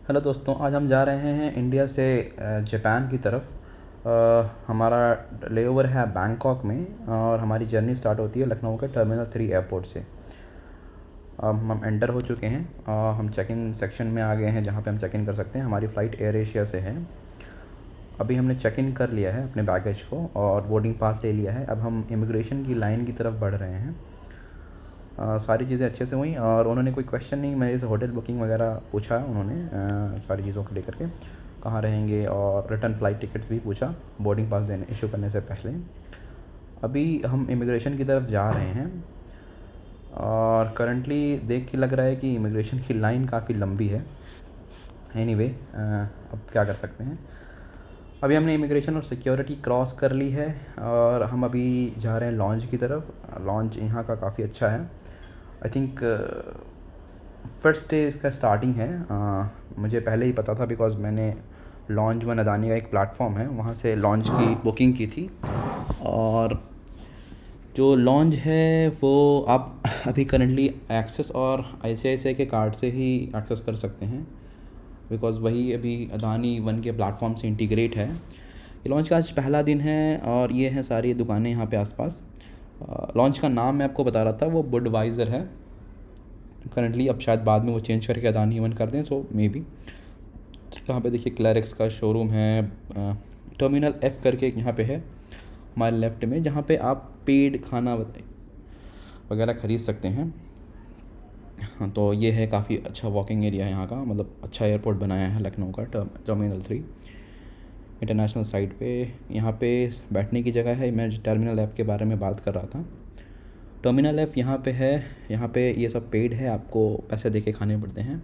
Hello दोस्तों, आज हम जा रहे हैं इंडिया से जापान की तरफ। हमारा लेओवर है बैंकॉक में और हमारी जर्नी स्टार्ट होती है लखनऊ के टर्मिनल 3 एयरपोर्ट से। अब हम एंटर हो चुके हैं और हम चेक इन सेक्शन में आ गए हैं जहाँ पे हम चेक इन कर सकते हैं। हमारी फ़्लाइट एयर एशिया से है। अभी हमने चेक इन कर लिया है अपने बैगेज को और बोर्डिंग पास ले लिया है। अब हम इमिग्रेशन की लाइन की तरफ बढ़ रहे हैं। सारी चीज़ें अच्छे से हुई और उन्होंने कोई क्वेश्चन नहीं मेरे से होटल बुकिंग वगैरह पूछा उन्होंने, सारी चीज़ों को लेकर के कहाँ रहेंगे और रिटर्न फ़्लाइट टिकट्स भी पूछा बोर्डिंग पास देने इशू करने से पहले। अभी हम इमिग्रेशन की तरफ जा रहे हैं और करंटली देख के लग रहा है कि इमिग्रेशन की लाइन काफ़ी लंबी है। एनीवे, अब क्या कर सकते हैं। अभी हमने इमिग्रेशन और सिक्योरिटी क्रॉस कर ली है और हम अभी जा रहे हैं लॉन्च की तरफ। लॉन्च यहाँ का काफ़ी अच्छा है। आई थिंक फर्स्ट डे इसका स्टार्टिंग है। मुझे पहले ही पता था बिकॉज़ मैंने लॉन्च वन अदानी का एक प्लेटफॉर्म है वहाँ से लॉन्च की बुकिंग की थी। और जो लॉन्च है वो आप अभी करंटली एक्सेस और आईसीआईसीआई के कार्ड से ही एक्सेस कर सकते हैं बिकॉज़ वही अभी अदानी वन के प्लेटफॉर्म से इंटीग्रेट है। ये लॉन्च का आज पहला दिन है और ये हैं सारी दुकानें यहाँ पे आसपास। लॉन्च का नाम मैं आपको बता रहा था वो बुडवाइज़र है करंटली। अब शायद बाद में वो चेंज करके अदानी वन कर दें, सो मे बी। यहाँ पे देखिए क्लैरिक्स का शोरूम है। टर्मिनल F करके एक यहाँ पे है हमारे लेफ़्ट में, जहाँ पे आप पेड खाना वगैरह ख़रीद सकते हैं। हाँ, तो ये है काफ़ी अच्छा वॉकिंग एरिया है यहाँ का, मतलब अच्छा एयरपोर्ट बनाया है लखनऊ का टर्मिनल 3 इंटरनेशनल साइट पे। यहाँ पे बैठने की जगह है। मैं टर्मिनल F के बारे में बात कर रहा था। टर्मिनल F यहाँ पे है। यहाँ पे ये सब पेड है, आपको पैसे दे के खाने पड़ते हैं।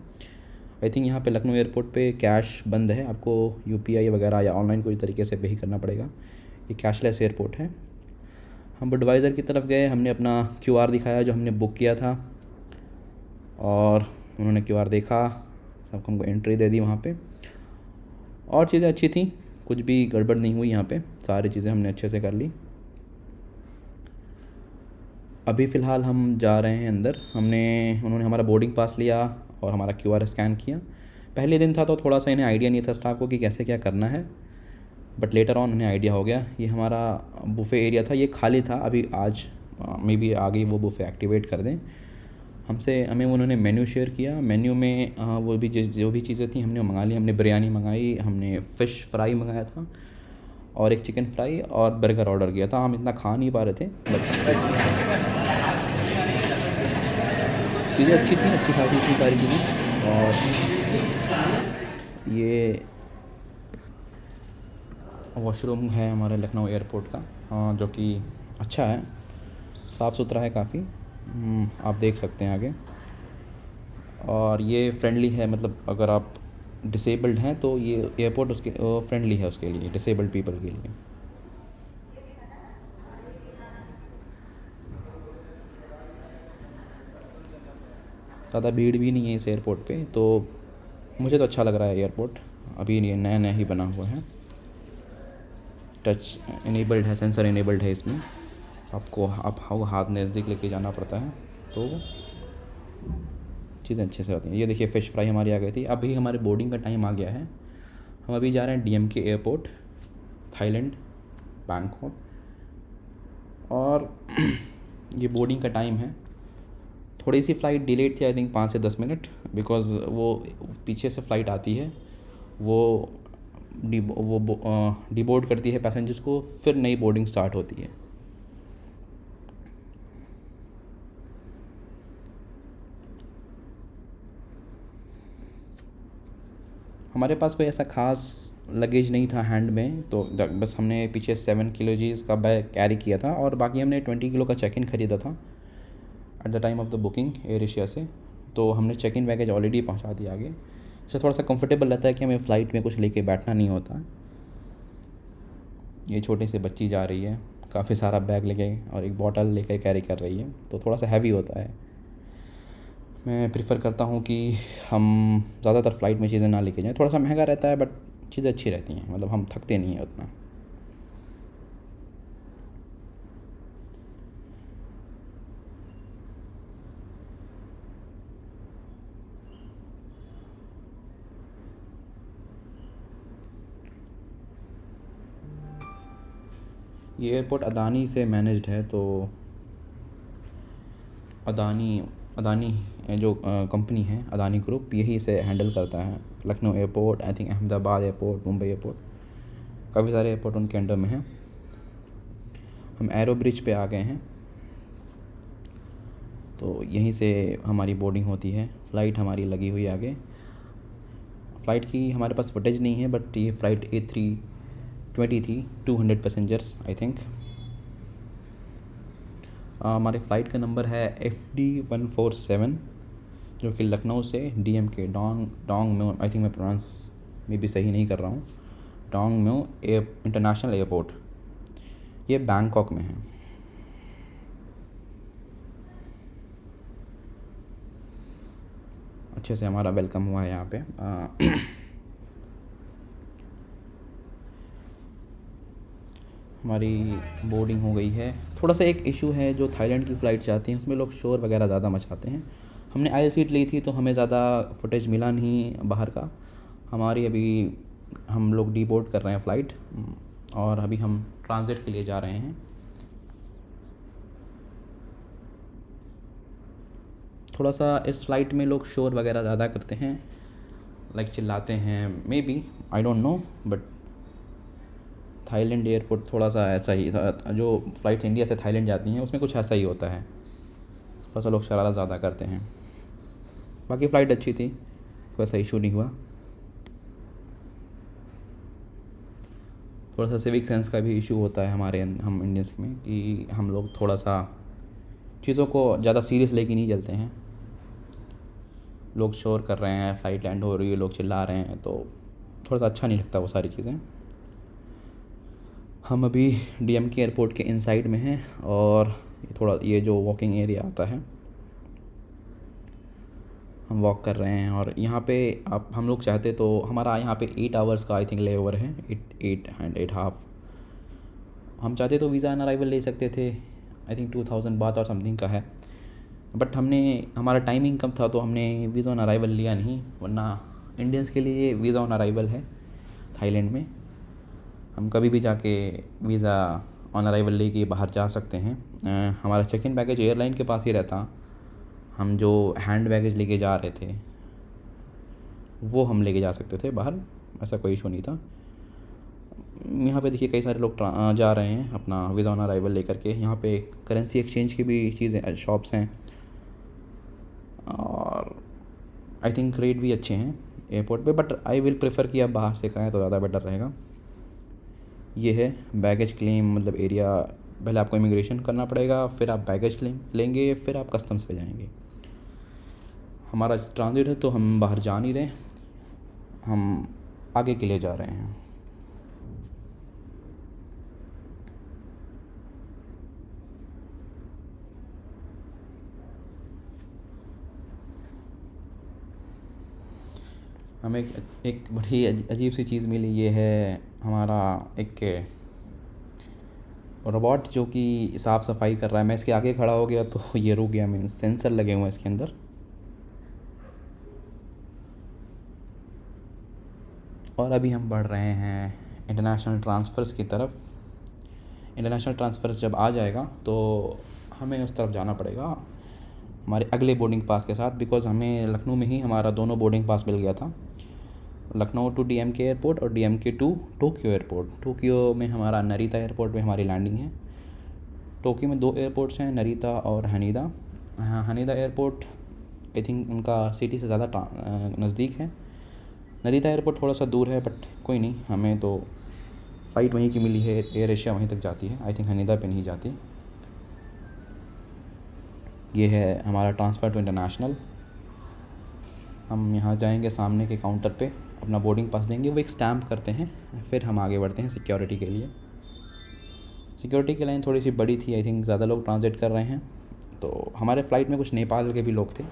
आई थिंक यहाँ पे लखनऊ एयरपोर्ट पे कैश बंद है, आपको यूपीआई वगैरह या ऑनलाइन कोई तरीके से पे ही करना पड़ेगा। ये कैशलेस एयरपोर्ट है। हम बुडवाइज़र की तरफ गए, हमने अपना क्यूआर दिखाया जो हमने बुक किया था और उन्होंने क्यूआर देखा, सबको हमको एंट्री दे दी वहाँ पे। और चीज़ें अच्छी थी, कुछ भी गड़बड़ नहीं हुई यहाँ पे, सारी चीज़ें हमने अच्छे से कर ली। अभी फ़िलहाल हम जा रहे हैं अंदर। उन्होंने हमारा बोर्डिंग पास लिया और हमारा क्यूआर स्कैन किया। पहले दिन था तो थोड़ा सा इन्हें आइडिया नहीं था स्टाफ को कि कैसे क्या करना है, बट लेटर ऑन उन्हें आइडिया हो गया। ये हमारा बुफ़े एरिया था, ये खाली था अभी। आज मे बी आ गई वो बुफ़े एक्टिवेट कर दें। हमें उन्होंने मेन्यू शेयर किया। मेन्यू में वो भी जो भी चीज़ें थी हमने मंगा ली। हमने बिरयानी मंगाई, हमने फ़िश फ्राई मंगाया था और एक चिकन फ्राई और बर्गर ऑर्डर किया था। हम इतना खा नहीं पा रहे थे, बट चीज़ें अच्छी थी, अच्छी खासी थी सारी चीज़ें। और ये वॉशरूम है हमारे लखनऊ एयरपोर्ट का, जो कि अच्छा है, साफ़ सुथरा है काफ़ी। आप देख सकते हैं आगे। और ये फ्रेंडली है, मतलब अगर आप डिसेबल्ड हैं तो ये एयरपोर्ट उसके फ्रेंडली है उसके लिए, डिसेबल्ड पीपल के लिए। ज़्यादा भीड़ भी नहीं है इस एयरपोर्ट पे, तो मुझे तो अच्छा लग रहा है एयरपोर्ट। अभी ये नया नया ही बना हुआ है, टच इनेबल्ड है, सेंसर इनेबल्ड है इसमें। आपको हाथ नज़दीक लेके जाना पड़ता है तो चीज़ें अच्छे से होती हैं। ये देखिए फ़िश फ्राई हमारी आ गई थी। अभी हमारे बोर्डिंग का टाइम आ गया है। हम अभी जा रहे हैं डीएमके एयरपोर्ट, थाईलैंड, बैंकॉक। और ये बोर्डिंग का टाइम है। थोड़ी सी फ़्लाइट डिलेड थी, आई थिंक 5 से 10 मिनट, बिकॉज़ वो पीछे से फ़्लाइट आती है, वो डिबोर्ड करती है पैसेंजर्स को, फिर नई बोर्डिंग स्टार्ट होती है। हमारे पास कोई ऐसा ख़ास लगेज नहीं था हैंड में, तो बस हमने पीछे 7 kgs का बैग कैरी किया था और बाकी हमने 20 किलो का चेक इन ख़रीदा था at the time of the booking air Asia से। तो हमने चेक इन बैगेज ऑलरेडी पहुंचा दिया आगे। इससे थोड़ा सा कंफर्टेबल रहता है कि हमें फ़्लाइट में कुछ लेके बैठना नहीं होता। ये छोटी सी बच्ची जा रही है काफ़ी सारा बैग लेके और एक बॉटल लेकर कैरी कर रही है, तो थोड़ा सा हैवी होता है। मैं प्रेफर करता हूँ कि हम ज़्यादातर फ़्लाइट में चीज़ें ना लेके जाएं। थोड़ा सा महंगा रहता है बट चीज़ें अच्छी रहती हैं, मतलब हम थकते नहीं हैं उतना। ये एयरपोर्ट अदानी से मैनेज्ड है, तो अदानी अदानी जो कंपनी है, अदानी ग्रुप, यही इसे हैंडल करता है। Lucknow airport, I think Ahmedabad airport, Mumbai airport, काफ़ी सारे एयरपोर्ट उनके अंडर में हैं। हम एरो ब्रिज पे आ गए हैं, तो यहीं से हमारी बोर्डिंग होती है। फ़्लाइट हमारी लगी हुई है आगे। फ़्लाइट की हमारे पास फुटेज नहीं है, बट ये फ़्लाइट A320 थी, 200 पैसेंजर्स आई थिंक। हमारे फ़्लाइट का नंबर है FD147, जो कि लखनऊ से DMK डोंग में, आई थिंक मैं प्रोनाउंस में भी सही नहीं कर रहा हूँ, डोंग में इंटरनेशनल एयरपोर्ट, ये बैंकॉक में है। अच्छे से हमारा वेलकम हुआ है यहाँ पे। हमारी बोर्डिंग हो गई है। थोड़ा सा एक इशू है, जो थाईलैंड की फ़्लाइट जाती हैं उसमें लोग शोर वगैरह ज़्यादा मचाते हैं। हमने आइल सीट ली थी, तो हमें ज़्यादा फुटेज मिला नहीं बाहर का। हमारी अभी हम लोग डीबोर्ड कर रहे हैं फ़्लाइट, और अभी हम ट्रांजिट के लिए जा रहे हैं। थोड़ा सा इस फ़्लाइट में लोग शोर वगैरह ज़्यादा करते हैं, लाइक चिल्लाते हैं, may be, I don't know, but Thailand airport थोड़ा सा ऐसा ही था। जो फ़्लाइट इंडिया से थाईलैंड जाती हैं उसमें कुछ ऐसा ही होता है, थोड़ा सा लोग शरारत ज़्यादा करते हैं। बाकी फ़्लाइट अच्छी थी, कोई ऐसा इशू नहीं हुआ। थोड़ा सा सिविक सेंस का भी इशू होता है हम इंडियंस में, कि हम लोग थोड़ा सा चीज़ों को ज़्यादा सीरियस लेके नहीं चलते हैं। लोग शोर कर रहे हैं, फ़्लाइट लैंड हो रही है, लोग चिल्ला रहे हैं, तो थोड़ा सा अच्छा नहीं लगता वो सारी चीज़ें। हम अभी DMK एयरपोर्ट के इनसाइड में हैं, और ये जो वॉकिंग एरिया आता है, हम वॉक कर रहे हैं। और यहाँ पे हम लोग चाहते तो हमारा यहाँ पे 8 आवर्स का आई थिंक ले ओवर है, 8.5। हम चाहते तो वीज़ा ऑन अराइवल ले सकते थे, आई थिंक 2000 बात और समथिंग का है, बट हमारा टाइमिंग कम था, तो हमने वीज़ा ऑन अराइवल लिया नहीं। वरना इंडियंस के लिए वीज़ा ऑन अराइवल है थाईलैंड में, हम कभी भी जाके वीज़ा ऑन अराइवल लेके बाहर जा सकते हैं। हमारा चेक इन बैगेज एयरलाइन के पास ही रहता। हम जो हैंड बैगेज लेके जा रहे थे वो हम लेके जा सकते थे बाहर, ऐसा कोई इशू नहीं था। यहाँ पे देखिए कई सारे लोग जा रहे हैं अपना वीज़ा ऑन अराइवल लेकर के। यहाँ पे करेंसी एक्सचेंज की भी चीज़ें, शॉप्स हैं, और आई थिंक रेट भी अच्छे हैं एयरपोर्ट पे, बट आई विल प्रेफर कि आप बाहर से करें तो ज़्यादा बेटर रहेगा। ये है बैगेज क्लेम मतलब एरिया। पहले आपको इमिग्रेशन करना पड़ेगा, फिर आप बैगेज क्लेम लेंगे, फिर आप कस्टम्स पे जाएंगे। हमारा ट्रांजिट है, तो हम बाहर जा नहीं रहे, हम आगे के लिए जा रहे हैं। हमें एक बड़ी अजीब सी चीज़ मिली। ये है हमारा एक रोबोट जो कि साफ़ सफाई कर रहा है। मैं इसके आगे खड़ा हो गया तो ये रुक गया, मीन्स सेंसर लगे हुए हैं इसके अंदर। और अभी हम बढ़ रहे हैं इंटरनेशनल ट्रांसफ़र्स की तरफ। इंटरनेशनल ट्रांसफ़र्स जब आ जाएगा तो हमें उस तरफ जाना पड़ेगा हमारे अगले बोर्डिंग पास के साथ, बिकॉज़ हमें लखनऊ में ही हमारा दोनों बोर्डिंग पास मिल गया था, लखनऊ टू DMK एयरपोर्ट और DMK to Tokyo airport. Tokyo में हमारा नरीता एयरपोर्ट में हमारी लैंडिंग है। टोक्यो में 2 एयरपोर्ट्स हैं, नरीता और हनीदा। हाँ, हनीदा एयरपोर्ट आई थिंक उनका सिटी से ज़्यादा नज़दीक है। नरीता एयरपोर्ट थोड़ा सा दूर है, बट कोई नहीं, हमें तो फ़्लाइट वहीं की मिली है, एयर एशिया वहीं तक जाती है, आई थिंक हनीदा पे नहीं जाती। ये है हमारा ट्रांसफ़र टू इंटरनेशनल। हम यहाँ जाएंगे, सामने के काउंटर पे अपना बोर्डिंग पास देंगे, वो एक स्टैम्प करते हैं, फिर हम आगे बढ़ते हैं सिक्योरिटी के लिए। सिक्योरिटी की लाइन थोड़ी सी बड़ी थी, आई थिंक ज़्यादा लोग ट्रांजिट कर रहे हैं, तो हमारे फ़्लाइट में कुछ नेपाल के भी लोग थे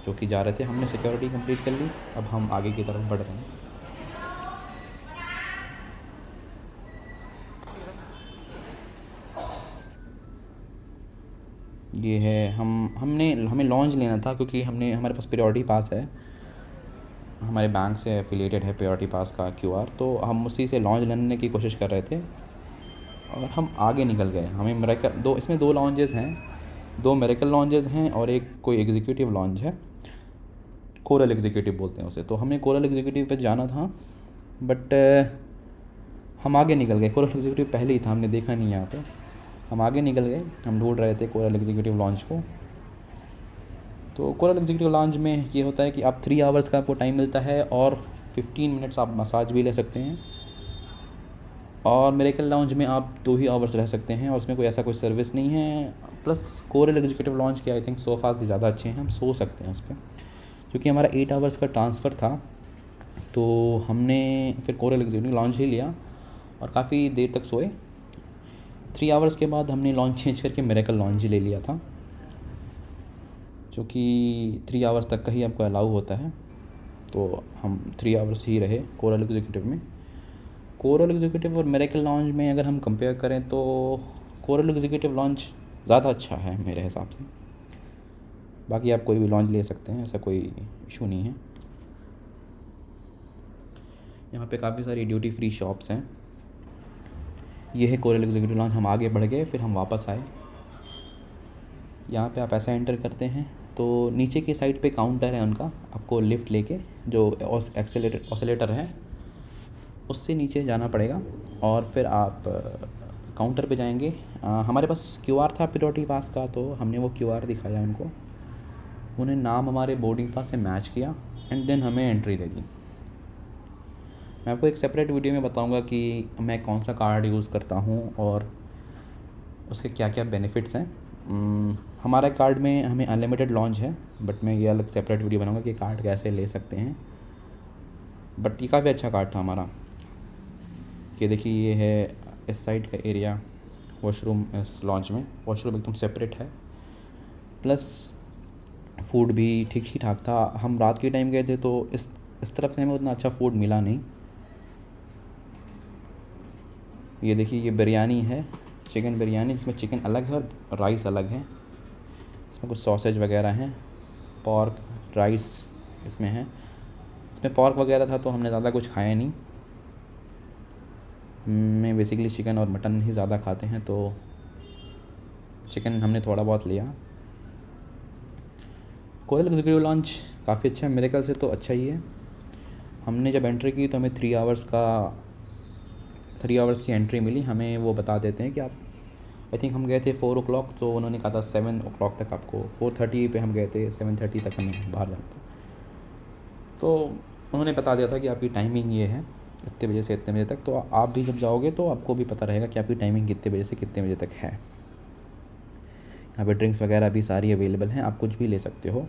जो कि जा रहे थे। हमने सिक्योरिटी कंप्लीट कर ली, अब हम आगे की तरफ बढ़ रहे हैं। ये है हमें लॉन्च लेना था, क्योंकि हमारे पास प्रायोरिटी पास है, हमारे बैंक से एफिलिएटेड है प्रायोरिटी पास का QR, तो हम उसी से लॉन्च लेने की कोशिश कर रहे थे। और हम आगे निकल गए। हमें मिरेकल दो इसमें 2 लॉन्जेस हैं, 2 मिरेकल लॉन्जेस हैं और एक कोई एग्जीक्यूटिव लॉन्ज है, कोरल एग्जीक्यूटिव बोलते हैं उसे। तो हमें कोरल एग्जीक्यूटिव पे जाना था, बट हम आगे निकल गए। कोरल एग्जीक्यूटिव पहले ही था, हमने देखा नहीं यहाँ पे। हम आगे निकल गए, हम ढूंढ रहे थे कोरल एग्जीक्यूटिव लॉन्ज को। तो कोरल एग्जीक्यूटिव लॉन्ज में ये होता है कि आप 3 आवर्स का आपको टाइम मिलता है और 15 मिनट्स आप मसाज भी ले सकते हैं। और मिरेकल लॉन्ज में आप 2 ही आवर्स रह सकते हैं और उसमें कोई ऐसा कोई सर्विस नहीं है। प्लस कोरल एग्जीक्यूटिव लॉन्ज के आई थिंक सोफ़ाज़ भी ज़्यादा अच्छे हैं, हम सो सकते हैं उस पर। क्योंकि हमारा 8 आवर्स का ट्रांसफ़र था, तो हमने फिर कोरल एग्जीक्यूटिव लॉन्ज ही लिया और काफ़ी देर तक सोए। 3 आवर्स के बाद हमने लॉन्च चेंज करके मिरेकल लॉन्ज ही ले लिया था, जो कि 3 आवर्स तक का ही आपको अलाउ होता है। तो हम 3 आवर्स ही रहे कोरल एग्जीक्यूटिव में। कोरल एग्जीक्यूटिव और मिरेकल लॉन्ज में अगर हम कंपेयर करें तो कोरल एग्जीक्यूटिव लॉन्ज ज़्यादा अच्छा है मेरे हिसाब से। बाकी आप कोई भी लॉन्ज ले सकते हैं, ऐसा कोई इशू नहीं है। यहाँ पे काफ़ी सारी ड्यूटी फ्री शॉप्स हैं। ये है कोरल एग्जीक्यूटिव लॉन्ज। हम आगे बढ़ गए, फिर हम वापस आए। यहाँ पे आप ऐसा एंटर करते हैं तो नीचे की साइड पे काउंटर है उनका, आपको लिफ्ट लेके जो ऑसिलेटर है उससे नीचे जाना पड़ेगा और फिर आप काउंटर पे जाएंगे। हमारे पास क्यूआर था प्रियोरिटी पास का, तो हमने वो क्यूआर दिखाया उनको। उन्हें नाम हमारे बोर्डिंग पास से मैच किया एंड देन हमें एंट्री दे दी। मैं आपको एक सेपरेट वीडियो में बताऊंगा कि मैं कौन सा कार्ड यूज़ करता हूँ और उसके क्या क्या बेनिफिट्स हैं। हमारा कार्ड में हमें अनलिमिटेड लॉन्च है, बट मैं ये अलग सेपरेट वीडियो बनाऊंगा कि कार्ड कैसे ले सकते हैं। बट ये काफ़ी अच्छा कार्ड था हमारा। ये देखिए, ये है इस साइड का एरिया, वॉशरूम इस लॉन्च में। वॉशरूम एकदम सेपरेट है, प्लस फूड भी ठीक ही ठाक था। हम रात के टाइम गए थे तो इस तरफ से हमें उतना अच्छा फूड मिला नहीं। ये देखिए, ये बिरयानी है, चिकन बिरयानी, जिसमें चिकन अलग है और राइस अलग है। इसमें कुछ सॉसेज वगैरह हैं, पॉर्क राइस इसमें है। इसमें पॉर्क वगैरह था तो हमने ज़्यादा कुछ खाया नहीं। मैं बेसिकली चिकन और मटन ही ज़्यादा खाते हैं, तो चिकन हमने थोड़ा बहुत लिया। कोरल एग्जीक्यूटिव लॉन्च काफ़ी अच्छा है, मिरेकल से तो अच्छा ही है। हमने जब एंट्री की तो हमें 3 आवर्स की एंट्री मिली। हमें वो बता देते हैं कि आप, आई थिंक हम गए थे 4 o'clock, तो उन्होंने कहा था 7 o'clock तक आपको, 4:30 पे हम गए थे, 7:30 तक हमें बाहर जाना था। तो उन्होंने बता दिया था कि आपकी टाइमिंग ये है, इतने बजे से इतने बजे तक। तो आप भी जब जाओगे तो आपको भी पता रहेगा कि आपकी टाइमिंग कितने बजे से कितने बजे तक है। यहाँ पे ड्रिंक्स वगैरह भी सारी अवेलेबल हैं, आप कुछ भी ले सकते हो,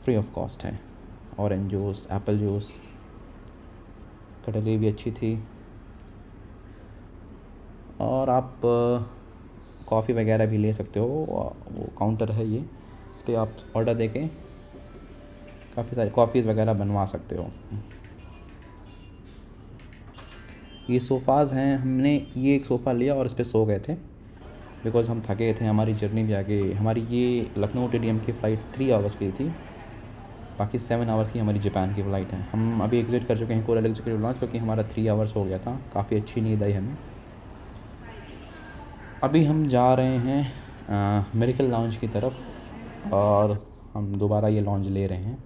फ्री ऑफ कॉस्ट है। Orange juice, Apple juice, cutlery भी अच्छी थी। और आप कॉफ़ी वगैरह भी ले सकते हो, वो काउंटर है ये, इस पर आप ऑर्डर देके काफ़ी सारी कॉफ़ीज़ वगैरह बनवा सकते हो। ये सोफ़ाज़ हैं, हमने ये एक सोफ़ा लिया और इस पर सो गए थे बिकॉज़ हम थके थे, हमारी जर्नी भी आगे। हमारी ये लखनऊ टीडीएम की फ़्लाइट 3 आवर्स की थी, बाकी 7 आवर्स की हमारी जापान की फ़्लाइट है। हम अभी एग्जिट कर चुके हैं कोरल एग्जीक्यूटिव लॉन्च, क्योंकि हमारा 3 आवर्स हो गया था। काफ़ी अच्छी नींद आई हमें। अभी हम जा रहे हैं मिरेकल लॉन्ज की तरफ और हम दोबारा ये लॉन्ज ले रहे हैं।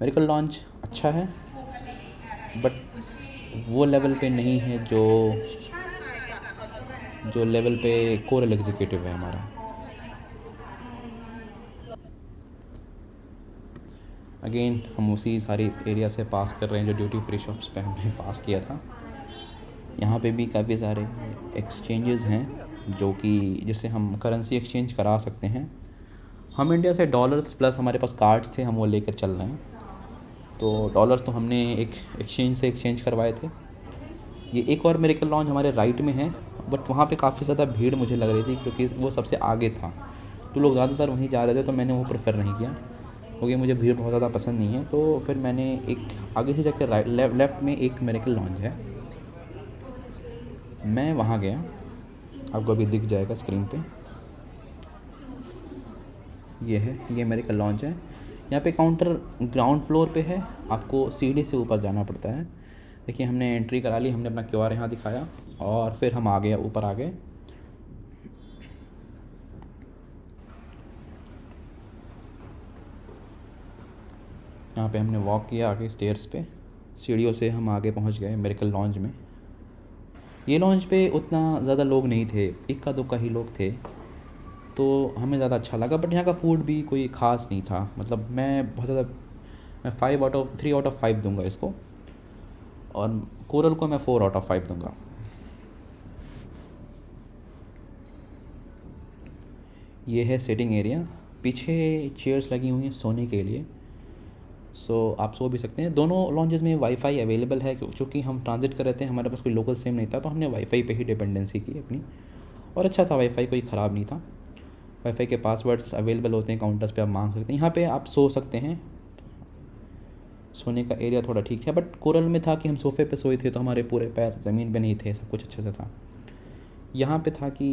मिरेकल लॉन्ज अच्छा है, बट वो लेवल पे नहीं है जो लेवल पे कोरल एग्जीक्यूटिव है हमारा। अगेन हम उसी सारी एरिया से पास कर रहे हैं जो ड्यूटी फ्री शॉप्स पे हमने पास किया था। यहाँ पे भी काफ़ी सारे एक्सचेंजेस हैं जो कि जिससे हम करेंसी एक्सचेंज करा सकते हैं। हम इंडिया से डॉलर्स प्लस हमारे पास कार्ड्स थे, हम वो लेकर चल रहे हैं। तो डॉलर्स तो हमने एक एक्सचेंज से एक्सचेंज करवाए थे। ये एक और मिरेकल लॉन्ज हमारे राइट में है, बट वहाँ पे काफ़ी ज़्यादा भीड़ मुझे लग रही थी क्योंकि वो सबसे आगे था, तो लोग ज़्यादातर वहीं जा रहे थे। तो मैंने वो प्रेफर नहीं किया क्योंकि मुझे भीड़ बहुत ज़्यादा पसंद नहीं है। तो फिर मैंने एक आगे से जाकर लेफ़्ट में एक मिरेकल लॉन्ज है, मैं वहाँ गया। आपको अभी दिख जाएगा स्क्रीन पे, ये है, ये मिरेकल लॉन्ज है। यहाँ पे काउंटर ग्राउंड फ्लोर पे है, आपको सीढ़ी से ऊपर जाना पड़ता है। देखिए हमने एंट्री करा ली, हमने अपना QR यहाँ दिखाया और फिर हम आ गए, ऊपर आ गए। यहाँ पे हमने वॉक किया आगे स्टेयर्स पे, सीढ़ियों से हम आगे पहुँच गए मिरेकल लॉन्ज में। ये लॉन्ज पे उतना ज़्यादा लोग नहीं थे, इक्का दुक्का ही लोग थे, तो हमें ज़्यादा अच्छा लगा। बट यहाँ का फूड भी कोई ख़ास नहीं था, मतलब मैं बहुत ज़्यादा, मैं 3 आउट ऑफ 5 दूंगा इसको, और कोरल को मैं 4 आउट ऑफ 5 दूंगा। ये है सिटिंग एरिया, पीछे चेयर्स लगी हुई हैं सोने के लिए, सो आप सो भी सकते हैं। दोनों लॉन्जेस में वाईफाई अवेलेबल है, क्योंकि हम ट्रांजिट कर रहे थे, हमारे पास कोई लोकल सिम नहीं था, तो हमने वाईफाई पे ही डिपेंडेंसी की अपनी, और अच्छा था वाईफाई, कोई ख़राब नहीं था। वाईफाई के पासवर्ड्स अवेलेबल होते हैं काउंटर्स पे, आप मांग सकते हैं। यहाँ पे आप सो सकते हैं, सोने का एरिया थोड़ा ठीक है। बट कोरल में था कि हम सोफ़े पे सोए थे, तो हमारे पूरे पैर ज़मीन पे नहीं थे, सब कुछ अच्छे से था। यहाँ पे था कि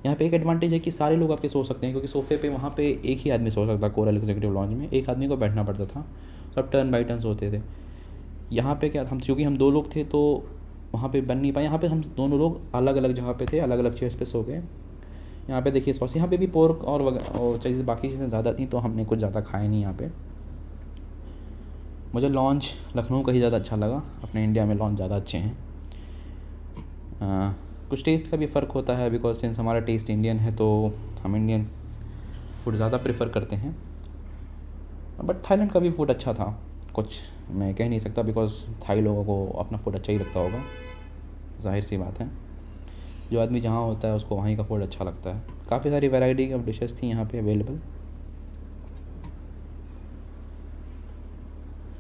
यहाँ पे एक एडवांटेज है कि सारे लोग आपके सो सकते हैं, क्योंकि सोफ़े पे वहाँ पे एक ही आदमी सो सकता, कोरल एग्जीक्यूटिव लॉन्ज में एक आदमी को बैठना पड़ता था, सब टर्न बाई टर्न सोते थे। यहाँ पे क्या, हम क्योंकि हम 2 लोग थे तो वहाँ पे बन नहीं पाए, यहाँ पे हम दोनों लोग अलग अलग जगह पे थे, अलग अलग चेयर्स पे सो गए। यहाँ पे देखिए स्पॉट, यहाँ पे भी पोर्क और चीज़ें, बाकी चीज़ें ज़्यादा थी, तो हमने कुछ ज़्यादा खाया नहीं यहाँ पे। मुझे लॉन्च लखनऊ का ही ज़्यादा अच्छा लगा, अपने इंडिया में लॉन्च ज़्यादा अच्छे हैं। कुछ टेस्ट का भी फ़र्क होता है, बिकॉज सिंस हमारा टेस्ट इंडियन है, तो हम इंडियन फूड ज़्यादा प्रेफर करते हैं। बट थाईलैंड का भी फूड अच्छा था, कुछ मैं कह नहीं सकता, बिकॉज थाई लोगों को अपना फूड अच्छा ही लगता होगा, जाहिर सी बात है। जो आदमी जहाँ होता है उसको वहीं का फूड अच्छा लगता है। काफ़ी सारी वैरायटी ऑफ डिशेस थी यहाँ पे अवेलेबल,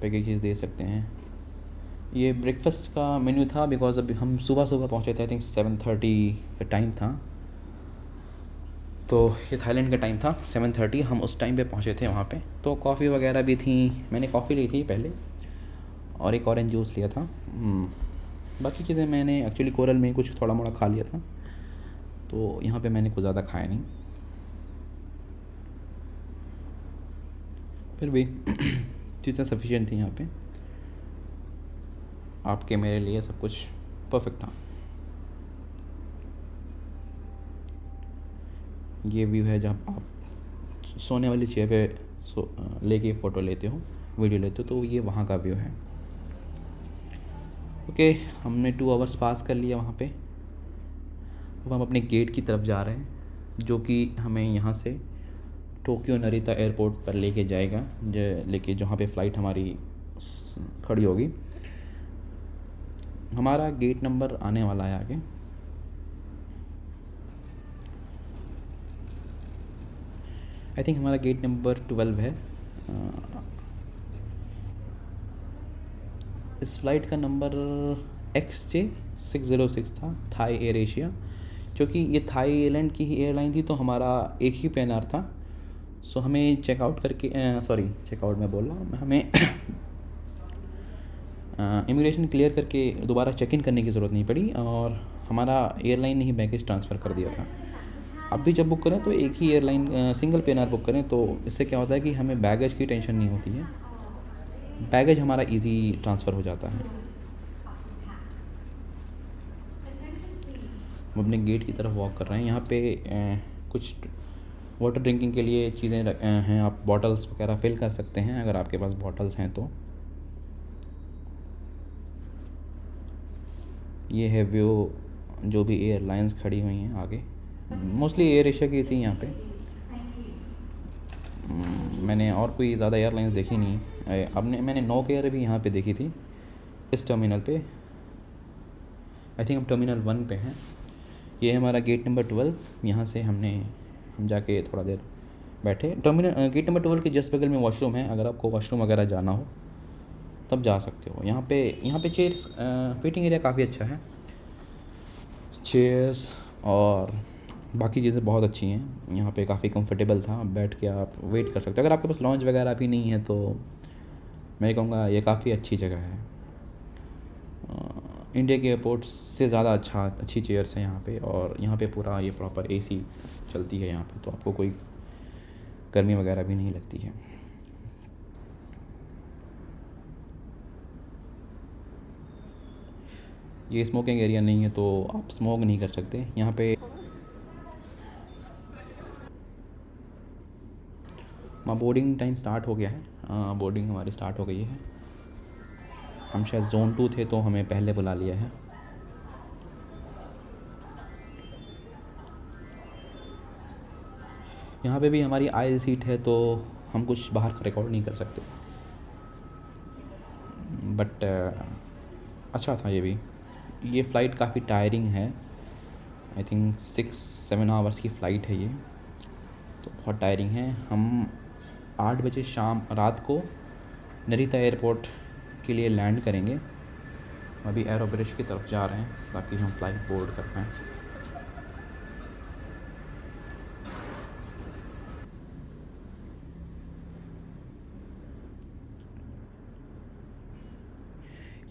पैकेजेस दे सकते हैं। ये ब्रेकफास्ट का मेन्यू था, बिकॉज अभी हम सुबह सुबह पहुँचे थे, आई थिंक 7:30 का टाइम था, तो ये थाईलैंड का टाइम था 7:30, हम उस टाइम पे पहुँचे थे वहाँ पे। तो कॉफ़ी वगैरह भी थी, मैंने कॉफ़ी ली थी पहले और एक ऑरेंज जूस लिया था। बाकी चीज़ें मैंने एक्चुअली कोरल में कुछ थोड़ा मोड़ा खा लिया था, तो यहाँ पे मैंने कुछ ज़्यादा खाया नहीं, फिर भी चीज़ें सफिशिएंट थी यहाँ पे, आपके मेरे लिए सब कुछ परफेक्ट था। ये व्यू है जब आप सोने वाली चेयर पे लेके फ़ोटो लेते हो, वीडियो लेते हो, तो ये वहाँ का व्यू है। ओके, हमने 2 आवर्स पास कर लिया वहाँ पे। अब हम अपने गेट की तरफ जा रहे हैं, जो कि हमें यहाँ से टोक्यो नरिता एयरपोर्ट पर लेके जाएगा, लेके जहाँ पे फ़्लाइट हमारी खड़ी होगी। हमारा गेट नंबर आने वाला है आगे, आई थिंक हमारा गेट नंबर 12 है। इस फ्लाइट का नंबर XJ606 था, थाई एयर एशिया, क्योंकि ये थाईलैंड की ही एयरलाइन थी, तो हमारा एक ही PNR था। सो हमें चेकआउट करके, चेकआउट में बोल रहा हूँ, हमें इमिग्रेशन क्लियर करके दोबारा चेक इन करने की ज़रूरत नहीं पड़ी, और हमारा एयरलाइन ने ही बैगेज ट्रांसफ़र कर दिया था। अब भी जब बुक करें तो एक ही एयरलाइन सिंगल PNR बुक करें, तो इससे क्या होता है कि हमें बैगेज की टेंशन नहीं होती है, बैगेज हमारा इजी ट्रांसफ़र हो जाता है। हम अपने गेट की तरफ वॉक कर रहे हैं। यहाँ पे कुछ वाटर ड्रिंकिंग के लिए चीज़ें हैं, आप बॉटल्स वगैरह फ़िल कर सकते हैं अगर आपके पास बॉटल्स हैं तो। ये है व्यू, जो भी एयरलाइंस खड़ी हुई हैं आगे, मोस्टली एयर एशिया की थी यहाँ पे। मैंने और कोई ज़्यादा एयरलाइंस देखी नहीं। मैंने नोक एयर भी यहाँ पे देखी थी, इस टर्मिनल पे। आई थिंक हम टर्मिनल 1 पे हैं। ये है हमारा गेट नंबर 12। यहाँ से हम जाके थोड़ा देर बैठे। गेट नंबर 12 के जस्ट बगल में वॉशरूम है, अगर आपको वॉशरूम वगैरह जाना हो तब जा सकते हो। यहाँ पे चेयर्स, वेटिंग एरिया काफ़ी अच्छा है, चेयर्स और बाकी चीज़ें बहुत अच्छी हैं। यहाँ पे काफ़ी कंफर्टेबल था, बैठ के आप वेट कर सकते हो। अगर आपके पास लॉन्च वगैरह भी नहीं है तो मैं कहूँगा ये काफ़ी अच्छी जगह है। इंडिया के एयरपोर्ट से ज़्यादा अच्छी चेयर्स हैं यहाँ पे, और यहाँ पे पूरा ये प्रॉपर AC चलती है यहाँ पे, तो आपको कोई गर्मी वगैरह भी नहीं लगती है। ये स्मोकिंग एरिया नहीं है तो आप स्मोक नहीं कर सकते यहाँ पे। बोर्डिंग टाइम स्टार्ट हो गया है, बोर्डिंग हमारी स्टार्ट हो गई है। हम शायद जोन 2 थे तो हमें पहले बुला लिया है। यहाँ पे भी हमारी आइल सीट है तो हम कुछ बाहर का रिकॉर्ड नहीं कर सकते, बट अच्छा था ये भी। ये फ़्लाइट काफ़ी टायरिंग है, आई थिंक 6-7 आवर्स की फ़्लाइट है ये, तो बहुत टायरिंग है। हम 8 बजे रात को नरीता एयरपोर्ट के लिए लैंड करेंगे। अभी एरो ब्रिज की तरफ जा रहे हैं ताकि हम फ़्लाइट बोर्ड कर पाएँ।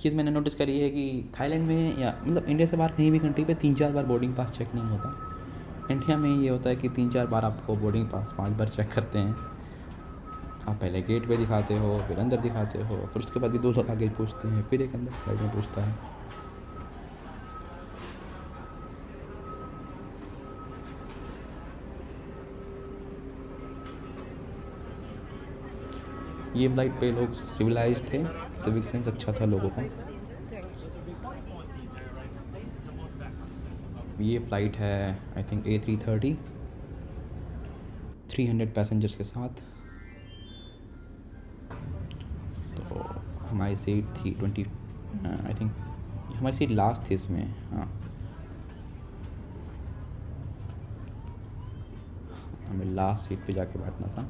चीज़ मैंने नोटिस करी है कि थाईलैंड में या मतलब इंडिया से बाहर कहीं भी कंट्री पे 3-4 बार बोर्डिंग पास चेक नहीं होता। इंडिया में ये होता है कि 3-4 बार आपको बोर्डिंग पास 5 बार चेक करते हैं। आप पहले गेट पे दिखाते हो, फिर अंदर दिखाते हो, फिर उसके बाद भी 2 लोग आगे पूछते हैं, फिर एक अंदर फ्लाइट में पूछता है। ये फ्लाइट पे लोग सिविलाइज थे, सिविक सेंस अच्छा था लोगों का। ये फ़्लाइट है आई थिंक A330 300 पैसेंजर्स के साथ। तो हमारी सीट थी 20, आई थिंक हमारी सीट लास्ट थी इसमें। हाँ, हमें लास्ट सीट पे जाके बैठना था।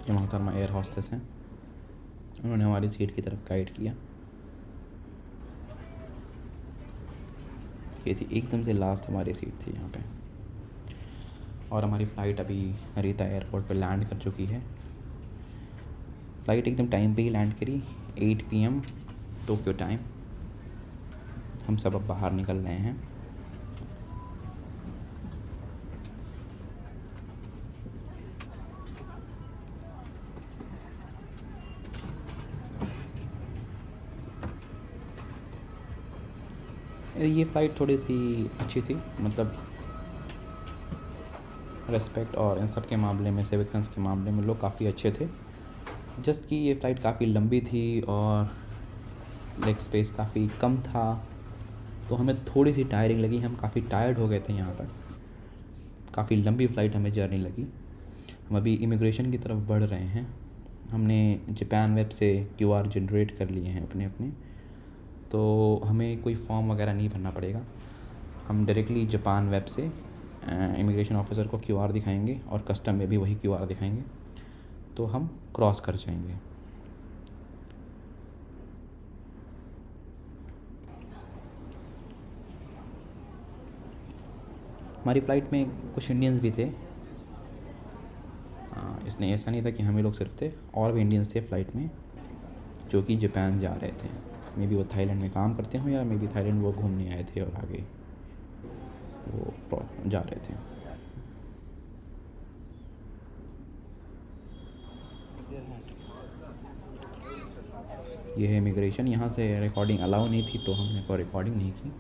ये मोहतरमा एयर हॉस्टेस हैं, उन्होंने हमारी सीट की तरफ गाइड किया। ये थी एकदम से लास्ट हमारी सीट थी यहाँ पे। और हमारी फ़्लाइट अभी नरीता एयरपोर्ट पे लैंड कर चुकी है। फ़्लाइट एकदम टाइम पे ही लैंड करी, 8 PM टोक्यो टाइम। हम सब अब बाहर निकल रहे हैं। ये फ़्लाइट थोड़ी सी अच्छी थी, मतलब रेस्पेक्ट और इन सब के मामले में, सिविक सेंस के मामले में लोग काफ़ी अच्छे थे। जस्ट कि ये फ़्लाइट काफ़ी लंबी थी और लेग स्पेस काफ़ी कम था, तो हमें थोड़ी सी टायरिंग लगी। हम काफ़ी टायर्ड हो गए थे यहाँ तक। काफ़ी लंबी फ़्लाइट हमें जर्नी लगी। हम अभी इमिग्रेशन की तरफ बढ़ रहे हैं। हमने जापान वेब से QR जनरेट कर लिए हैं अपने अपने, तो हमें कोई फॉर्म वगैरह नहीं भरना पड़ेगा। हम डायरेक्टली जापान वेब से इमिग्रेशन ऑफिसर को QR दिखाएंगे और कस्टम में भी वही QR दिखाएंगे, तो हम क्रॉस कर जाएंगे। हमारी फ़्लाइट में कुछ इंडियंस भी थे। इसने ऐसा नहीं था कि हम ही लोग सिर्फ थे, और भी इंडियंस थे फ़्लाइट में जो कि जापान जा रहे थे। मे बी वो थाईलैंड में काम करते हों या मे बी थाईलैंड वो घूमने आए थे और आगे वो जा रहे थे। ये है इमिग्रेशन। यहाँ से रिकॉर्डिंग अलाउ नहीं थी तो हमने कोई रिकॉर्डिंग नहीं की।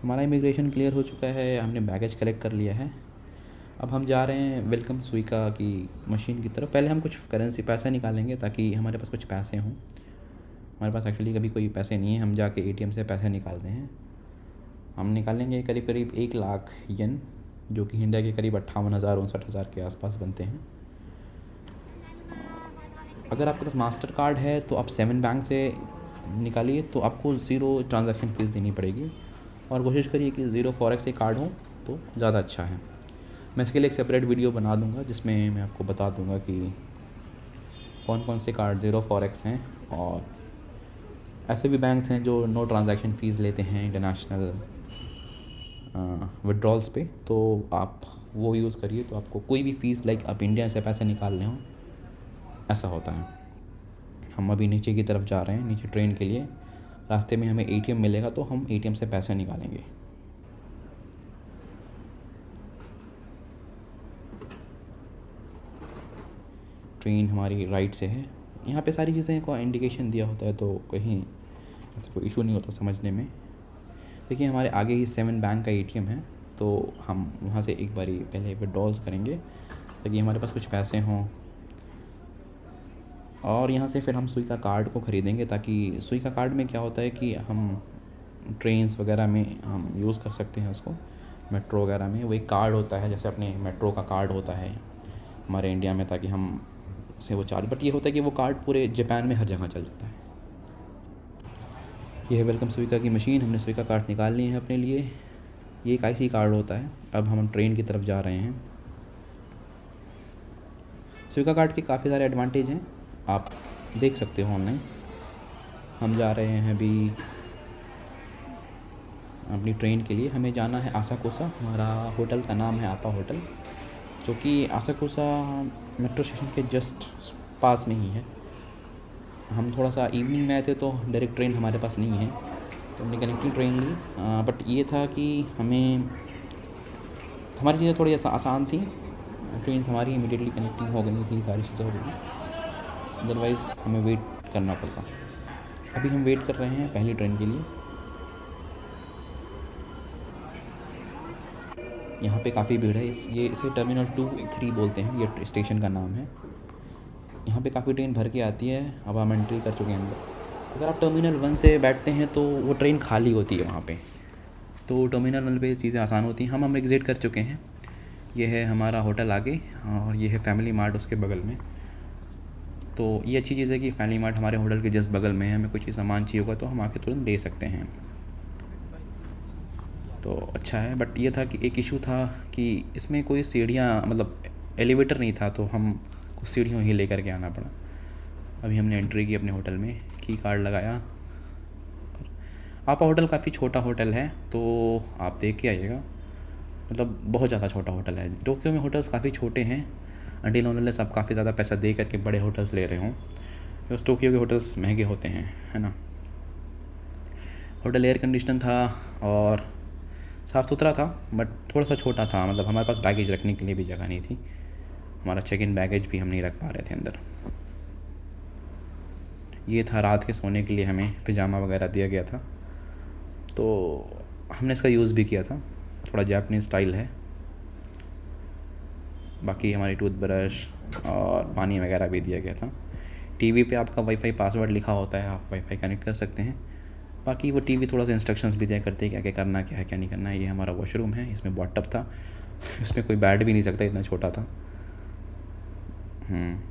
हमारा इमिग्रेशन क्लियर हो चुका है, हमने बैगेज कलेक्ट कर लिया है। अब हम जा रहे हैं वेलकम सुइका की मशीन की तरफ। पहले हम कुछ करेंसी पैसा निकालेंगे ताकि हमारे पास कुछ पैसे हों। हमारे पास एक्चुअली कभी कोई पैसे नहीं है, हम जाके ATM से पैसे निकालते हैं। हम निकालेंगे करीब करीब 1 लाख येन, जो कि इंडिया के करीब 58,000-59,000 के आसपास बनते हैं। अगर आपके पास मास्टर कार्ड है तो आप 7 बैंक से निकालिए, तो आपको 0 ट्रांजैक्शन फ़ीस देनी पड़ेगी। और कोशिश करिए कि 0 फॉरेक्स के कार्ड हो तो ज़्यादा अच्छा है। मैं इसके लिए एक सेपरेट वीडियो बना दूंगा जिसमें मैं आपको बता दूंगा कि कौन कौन से कार्ड 0 फॉरेक्स हैं, और ऐसे भी बैंक्स हैं जो नो ट्रांजैक्शन फ़ीस लेते हैं इंटरनेशनल विड्रॉल्स पे, तो आप वो यूज़ करिए। तो आपको कोई भी फ़ीस, लाइक आप इंडिया से पैसे निकाल रहे हो, ऐसा होता है। हम अभी नीचे की तरफ जा रहे हैं, नीचे ट्रेन के लिए। रास्ते में हमें एटीएम मिलेगा तो हम एटीएम से पैसे निकालेंगे। ट्रेन हमारी राइट से है। यहाँ पे सारी चीज़ें को इंडिकेशन दिया होता है तो कहीं ऐसा कोई इशू नहीं होता समझने में। देखिए हमारे आगे ही 7 बैंक का एटीएम है, तो हम वहाँ से एक बारी पहले विड्रॉल्स करेंगे ताकि हमारे पास कुछ पैसे हों, और यहाँ से फिर हम सुइका कार्ड को ख़रीदेंगे ताकि सुइका कार्ड में क्या होता है कि हम ट्रेन्स वगैरह में हम यूज़ कर सकते हैं उसको। मेट्रो वगैरह में वो एक कार्ड होता है, जैसे अपने मेट्रो का कार्ड होता है हमारे इंडिया में, ताकि हम से वो चार्ज, बट ये होता है कि वो कार्ड पूरे जापान में हर जगह चल जाता है। ये है वेलकम सुइका की मशीन। हमने सुइका कार्ड निकाल लिए हैं अपने लिए। ये एक आईसी कार्ड होता है। अब हम ट्रेन की तरफ जा रहे हैं। सुइका कार्ड के काफ़ी सारे एडवांटेज हैं, आप देख सकते हो ऑनलाइन। हम जा रहे हैं अभी अपनी ट्रेन के लिए। हमें जाना है आसाकुसा। हमारा होटल का नाम है आपा होटल, जो कि आसाकुसा मेट्रो स्टेशन के जस्ट पास में ही है। हम थोड़ा सा इवनिंग में आए थे तो डायरेक्ट ट्रेन हमारे पास नहीं है, तो हमने कनेक्टिंग ट्रेन ली। बट ये था कि हमें हमारी चीज़ें थोड़ी आसान थी। ट्रेन हमारी इमीडिएटली कनेक्टिंग हो गई थी, सारी चीज़ें हो गई, अदरवाइज़ हमें वेट करना पड़ता। अभी हम वेट कर रहे हैं पहली ट्रेन के लिए। यहाँ पे काफ़ी भीड़ है। इसे टर्मिनल 2-3 बोलते हैं, ये स्टेशन का नाम है। यहाँ पे काफ़ी ट्रेन भर के आती है। अब हम एंट्री कर चुके हैं अंदर। अगर आप टर्मिनल 1 से बैठते हैं तो वो ट्रेन खाली होती है वहाँ पे, तो टर्मिनल 1 पे चीज़ें आसान होती हैं। हम एग्ज़िट कर चुके हैं। ये है हमारा होटल आगे, और ये है फैमिली मार्ट उसके बगल में। तो ये अच्छी चीज़ है कि फैमिली मार्ट हमारे होटल के जस्ट बगल में है। हमें कुछ सामान चाहिए होगा तो हम आके तुरंत ले सकते हैं, तो अच्छा है। बट ये था कि एक इशू था कि इसमें कोई सीढ़ियाँ, मतलब एलिवेटर नहीं था, तो हम कुछ सीढ़ियों ही लेकर के आना पड़ा। अभी हमने एंट्री की अपने होटल में, की कार्ड लगाया। आपा होटल काफ़ी छोटा होटल है, तो आप देख के आइएगा। मतलब बहुत ज़्यादा छोटा होटल है। टोक्यो में होटल्स काफ़ी छोटे हैं, अंटिल अनलेस आप काफ़ी ज़्यादा पैसा दे करके बड़े होटल्स ले रहे हों, बिकॉज टोक्यो के होटल्स महंगे होते हैं, है ना। होटल एयर कंडीशन था और साफ़ सुथरा था, बट थोड़ा सा छोटा था। मतलब हमारे पास बैगेज रखने के लिए भी जगह नहीं थी। हमारा चेक इन बैगेज भी हम नहीं रख पा रहे थे अंदर। ये था रात के सोने के लिए हमें पिजामा वगैरह दिया गया था, तो हमने इसका यूज़ भी किया था। थोड़ा जापानीज़ स्टाइल है। बाकी हमारी टूथब्रश और पानी वगैरह भी दिया गया था। टीवी पे आपका वाईफाई पासवर्ड लिखा होता है, आप वाईफाई कनेक्ट कर सकते हैं। बाकी वो टीवी थोड़ा सा इंस्ट्रक्शंस भी दिया करते हैं क्या क्या करना, क्या है क्या नहीं करना है। ये हमारा वॉशरूम है, इसमें बॉथ टब था। इसमें कोई बैठ भी नहीं सकता, इतना छोटा था।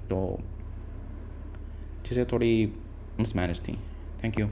तो चीज़ें थोड़ी मिसमैनेज थी। Thank you.